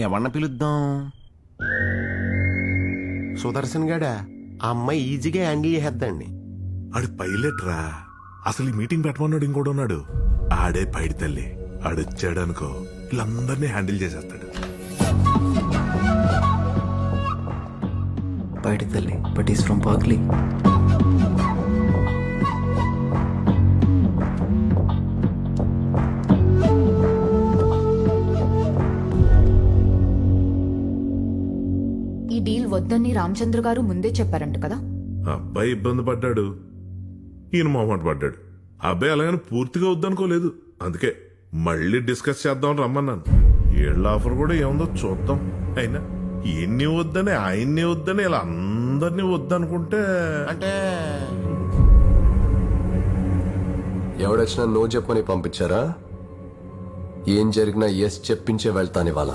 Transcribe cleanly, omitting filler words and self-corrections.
ఎవరిని పిలుద్దాం? సుదర్శన్ గాడా ఆ అమ్మాయి ఈజీగా హ్యాండిల్ చేసేద్దండి. ఆడు పైలట్ రా. అసలు ఈ మీటింగ్ పెట్టమన్నాడు ఇంకోటి ఉన్నాడు. ఆడే పైడి తల్లి. ఆడొచ్చాడు అనుకో వీళ్ళందరినీ హ్యాండిల్ చేసేస్తాడు. బయట తల్లి, బట్ ఈస్ ఫ్రమ్ పార్క్లీ. ఈ డీల్ వద్దని రామచంద్ర గారు ముందే చెప్పారంట కదా. అబ్బాయి ఇబ్బంది పడ్డాడు, ఈయన మొహమాట పడ్డాడు. అబ్బాయి అలాగని పూర్తిగా వద్దనుకోలేదు. అందుకే మళ్ళీ డిస్కస్ చేద్దాం రమ్మన్నాను. ఏళ్ళ ఆఫర్ కూడా ఏముందో చూద్దాం. అయినా ఎన్ని వద్దని ఆయన్ని వద్దని ఇలా అందరినీ వద్దనుకుంటే అంటే ఎవడొచ్చినా నో చెప్పని పంపించారా? ఏం జరిగినా ఎస్ చెప్పించే వెళ్తాను ఇవాళ.